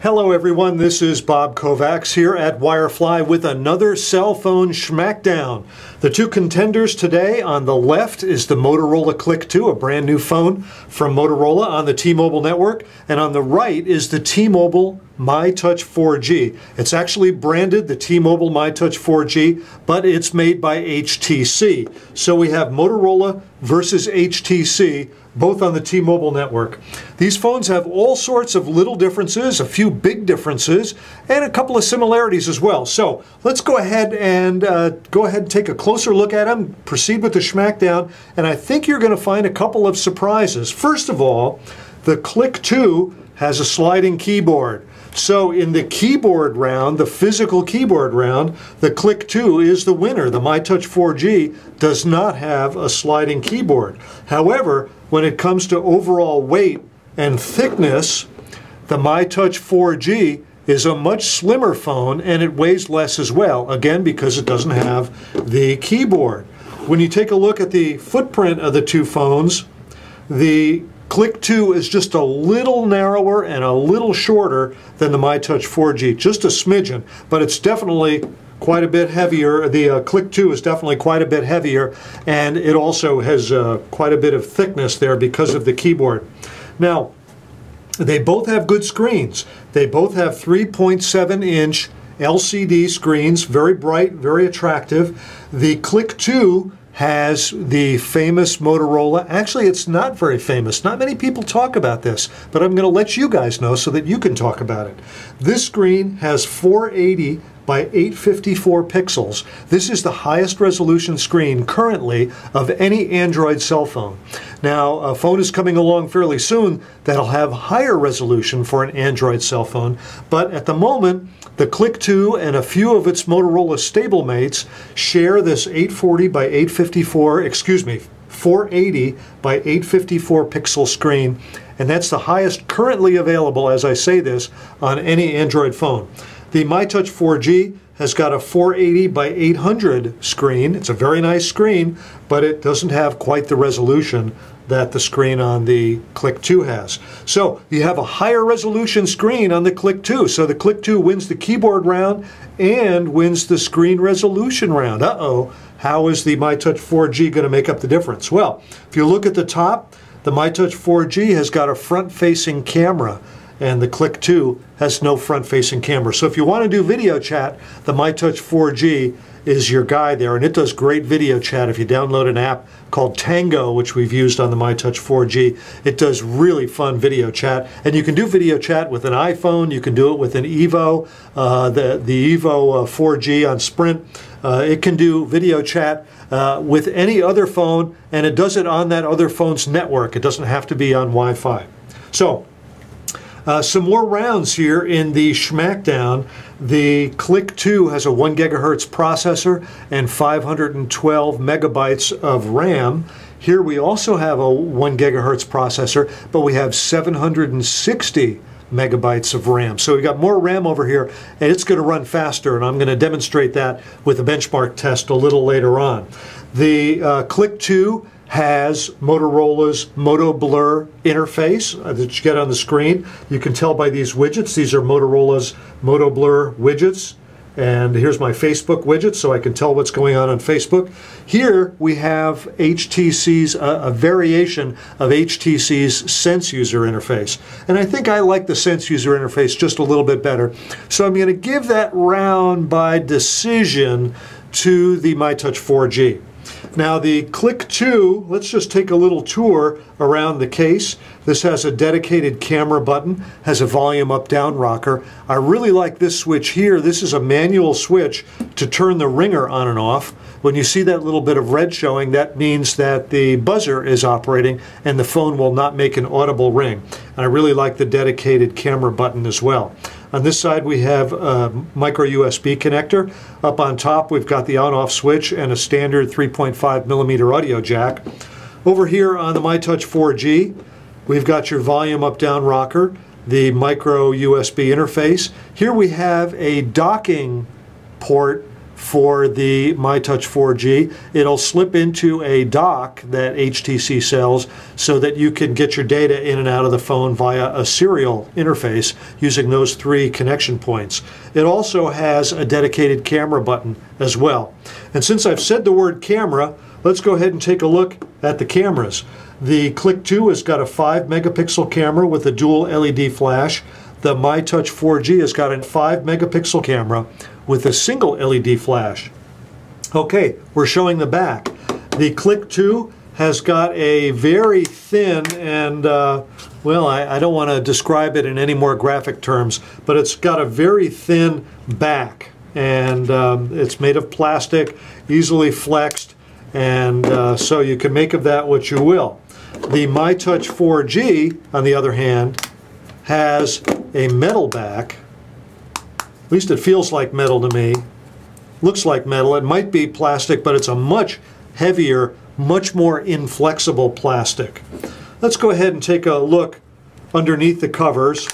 Hello everyone, this is Bob Kovacs here at Wirefly with another cell phone Schmackdown. The two contenders today, on the left is the Motorola Cliq 2, a brand new phone from Motorola on the T-Mobile network, and on the right is the T-Mobile myTouch 4G. It's actually branded the T-Mobile myTouch 4G, but it's made by HTC. So we have Motorola versus HTC, both on the T-Mobile network. These phones have all sorts of little differences, a few big differences, and a couple of similarities as well. So let's go ahead and take a closer look at them, proceed with the Schmackdown, and I think you're going to find a couple of surprises. First of all, the Cliq 2 has a sliding keyboard. So in the keyboard round, the physical keyboard round, the Cliq 2 is the winner. The myTouch 4G does not have a sliding keyboard. However, when it comes to overall weight and thickness, the myTouch 4G is a much slimmer phone and it weighs less as well, again because it doesn't have the keyboard. When you take a look at the footprint of the two phones, the Cliq 2 is just a little narrower and a little shorter than the myTouch 4G, just a smidgen, but it's definitely quite a bit heavier. The Cliq 2 is definitely quite a bit heavier, and it also has quite a bit of thickness there because of the keyboard. Now, they both have good screens. They both have 3.7-inch LCD screens, very bright, very attractive. The Cliq 2 has the famous Motorola. Actually, it's not very famous. Not many people talk about this, but I'm going to let you guys know so that you can talk about it. This screen has 480 by 854 pixels. This is the highest resolution screen currently of any Android cell phone. Now, a phone is coming along fairly soon that'll have higher resolution for an Android cell phone, but at the moment, the Cliq 2 and a few of its Motorola stablemates share this 480 by 854 pixel screen, and that's the highest currently available, as I say this, on any Android phone. The myTouch 4G has got a 480 by 800 screen. It's a very nice screen, but it doesn't have quite the resolution that the screen on the Cliq 2 has. So you have a higher resolution screen on the Cliq 2. So the Cliq 2 wins the keyboard round and wins the screen resolution round. Uh-oh, how is the myTouch 4G going to make up the difference? Well, if you look at the top, the myTouch 4G has got a front-facing camera, and the Cliq 2 has no front-facing camera. So if you want to do video chat, the myTouch 4G is your guy there, and it does great video chat. If you download an app called Tango, which we've used on the myTouch 4G, it does really fun video chat. And you can do video chat with an iPhone, you can do it with an Evo, the Evo 4G on Sprint. It can do video chat with any other phone, and it does it on that other phone's network. It doesn't have to be on Wi-Fi. So, some more rounds here in the Schmackdown. The Cliq 2 has a 1 gigahertz processor and 512 megabytes of RAM. Here we also have a 1 gigahertz processor, but we have 760 megabytes of RAM. So we got more RAM over here, and it's going to run faster, and I'm going to demonstrate that with a benchmark test a little later on. The Cliq 2 has Motorola's Moto Blur interface that you get on the screen. You can tell by these widgets. These are Motorola's Moto Blur widgets. And here's my Facebook widget, so I can tell what's going on Facebook. Here we have HTC's, a variation of HTC's Sense user interface. And I think I like the Sense user interface just a little bit better. So I'm going to give that round by decision to the myTouch 4G. Now the Cliq 2, let's just take a little tour around the case. This has a dedicated camera button, has a volume up-down rocker. I really like this switch here. This is a manual switch to turn the ringer on and off. When you see that little bit of red showing, that means that the buzzer is operating and the phone will not make an audible ring. And I really like the dedicated camera button as well. On this side we have a micro USB connector. Up on top we've got the on-off switch and a standard 3.5 millimeter audio jack. Over here on the myTouch 4G we've got your volume up-down rocker, the micro USB interface. Here we have a docking port for the myTouch 4G. It'll slip into a dock that HTC sells so that you can get your data in and out of the phone via a serial interface using those 3 connection points. It also has a dedicated camera button as well. And since I've said the word camera, let's go ahead and take a look at the cameras. The Cliq 2 has got a 5 megapixel camera with a dual LED flash. The myTouch 4G has got a 5 megapixel camera with a single LED flash. Okay, we're showing the back. The Cliq 2 has got a very thin and, well, I don't want to describe it in any more graphic terms, but it's got a very thin back, and it's made of plastic, easily flexed, and so you can make of that what you will. The myTouch 4G, on the other hand, has a metal back. At least it feels like metal to me. Looks like metal. It might be plastic, but it's a much heavier, much more inflexible plastic. Let's go ahead and take a look underneath the covers.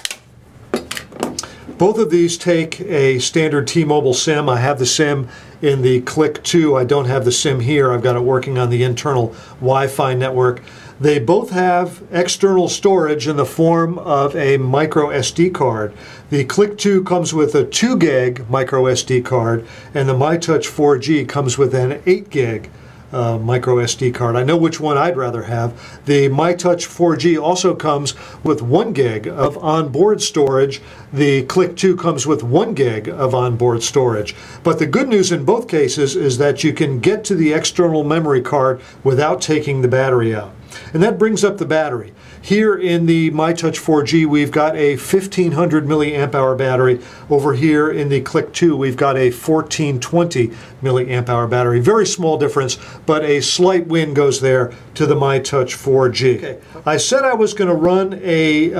Both of these take a standard T-Mobile SIM. I have the SIM in the Cliq 2. I don't have the SIM here. I've got it working on the internal Wi-Fi network. They both have external storage in the form of a micro SD card. The Cliq 2 comes with a 2 gig micro SD card, and the myTouch 4G comes with an 8 gig micro SD card. I know which one I'd rather have. The myTouch 4G also comes with 1 gig of onboard storage. The Cliq 2 comes with 1 gig of onboard storage. But the good news in both cases is that you can get to the external memory card without taking the battery out. And that brings up the battery. Here in the myTouch 4G, we've got a 1500 milliamp hour battery. Over here in the Cliq 2, we've got a 1420 milliamp hour battery. Very small difference, but a slight win goes there to the myTouch 4G. Okay. I said I was going to run a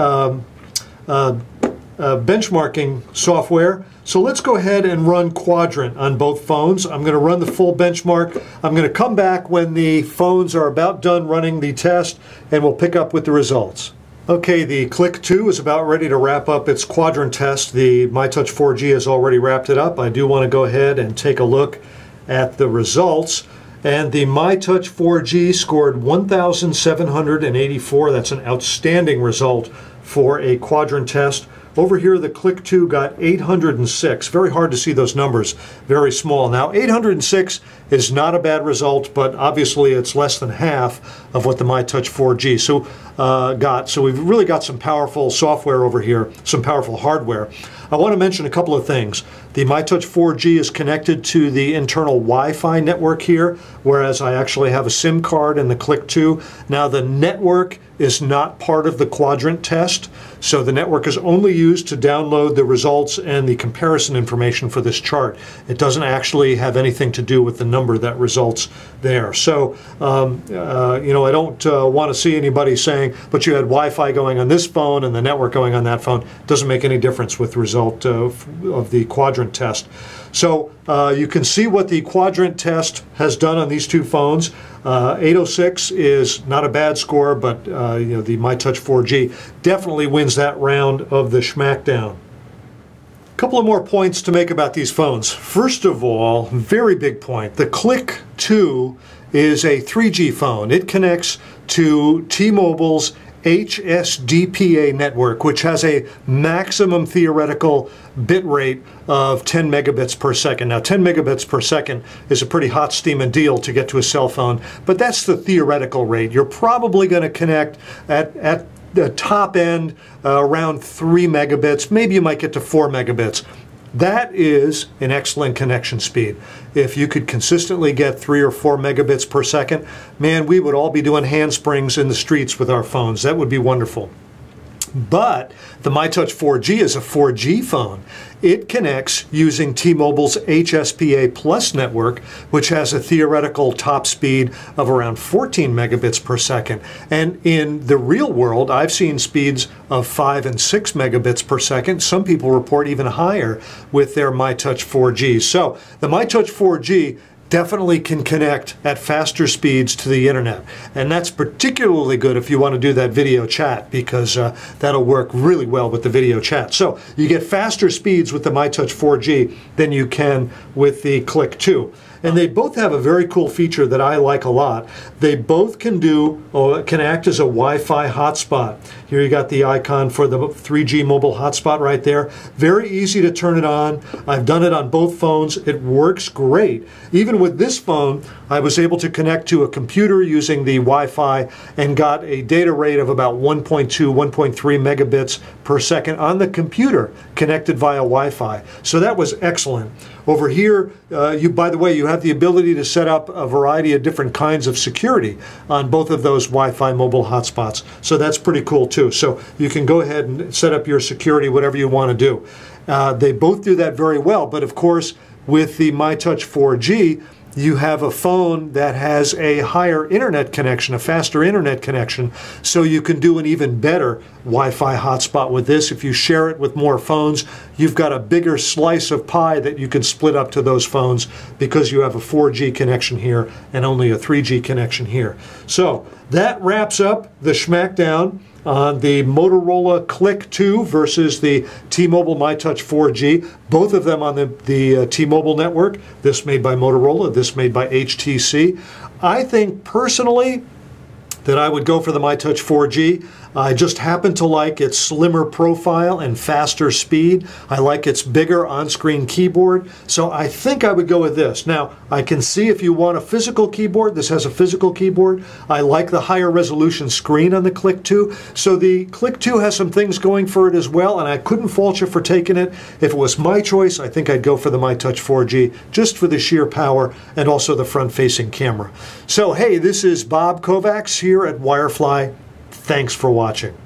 benchmarking software. So let's go ahead and run Quadrant on both phones. I'm going to run the full benchmark. I'm going to come back when the phones are about done running the test, and we'll pick up with the results. Okay, the Cliq 2 is about ready to wrap up its Quadrant test. The myTouch 4G has already wrapped it up. I do want to go ahead and take a look at the results. And the myTouch 4G scored 1,784. That's an outstanding result for a Quadrant test. Over here, the Cliq 2 got 806. Very hard to see those numbers, very small. Now, 806 is not a bad result, but obviously it's less than half of what the myTouch 4G got. So we've really got some powerful software over here, some powerful hardware. I want to mention a couple of things. The myTouch 4G is connected to the internal Wi-Fi network here, whereas I actually have a SIM card in the Cliq 2. Now, the network is not part of the Quadrant test, so the network is only used to download the results and the comparison information for this chart. It doesn't actually have anything to do with the number that results there. So, you know, I don't want to see anybody saying, but you had Wi-Fi going on this phone and the network going on that phone. It doesn't make any difference with the result of the Quadrant test. So you can see what the Quadrant test has done on these two phones. 806 is not a bad score, but you know, the myTouch 4G definitely wins that round of the Schmackdown. A couple of more points to make about these phones. First of all, very big point, the Cliq 2 is a 3G phone. It connects to T-Mobile's HSDPA network, which has a maximum theoretical bit rate of 10 megabits per second. Now, 10 megabits per second is a pretty hot steaming deal to get to a cell phone, but that's the theoretical rate. You're probably going to connect at the top end around 3 megabits. Maybe you might get to 4 megabits. That is an excellent connection speed. If you could consistently get 3 or 4 megabits per second, man, we would all be doing handsprings in the streets with our phones. That would be wonderful. But the myTouch 4G is a 4G phone. It connects using T-Mobile's HSPA Plus network, which has a theoretical top speed of around 14 megabits per second. And in the real world, I've seen speeds of 5 and 6 megabits per second. Some people report even higher with their myTouch 4G. So the myTouch 4G definitely can connect at faster speeds to the internet. And that's particularly good if you want to do that video chat, because that'll work really well with the video chat. So you get faster speeds with the myTouch 4G than you can with the Cliq 2. And they both have a very cool feature that I like a lot. They both can act as a Wi-Fi hotspot. Here you got the icon for the 3G mobile hotspot right there. Very easy to turn it on. I've done it on both phones. It works great. Even with this phone, I was able to connect to a computer using the Wi-Fi and got a data rate of about 1.2, 1.3 megabits per second on the computer connected via Wi-Fi. So that was excellent. Over here, by the way, you have the ability to set up a variety of different kinds of security on both of those Wi-Fi mobile hotspots. So that's pretty cool too. So you can go ahead and set up your security, whatever you want to do. They both do that very well, but of course, with the myTouch 4G, you have a phone that has a higher internet connection, a faster internet connection, so you can do an even better Wi-Fi hotspot with this. If you share it with more phones, you've got a bigger slice of pie that you can split up to those phones because you have a 4G connection here and only a 3G connection here. So that wraps up the Schmackdown on the Motorola Cliq 2 versus the T-Mobile myTouch 4G, both of them on the T-Mobile network, this made by Motorola, this made by HTC. I think personally that I would go for the myTouch 4G. I just happen to like its slimmer profile and faster speed. I like its bigger on-screen keyboard, so I think I would go with this. Now, I can see if you want a physical keyboard, this has a physical keyboard. I like the higher resolution screen on the Cliq 2, so the Cliq 2 has some things going for it as well, and I couldn't fault you for taking it. If it was my choice, I think I'd go for the myTouch 4G, just for the sheer power and also the front-facing camera. So, hey, this is Bob Kovacs here at Wirefly. Thanks for watching.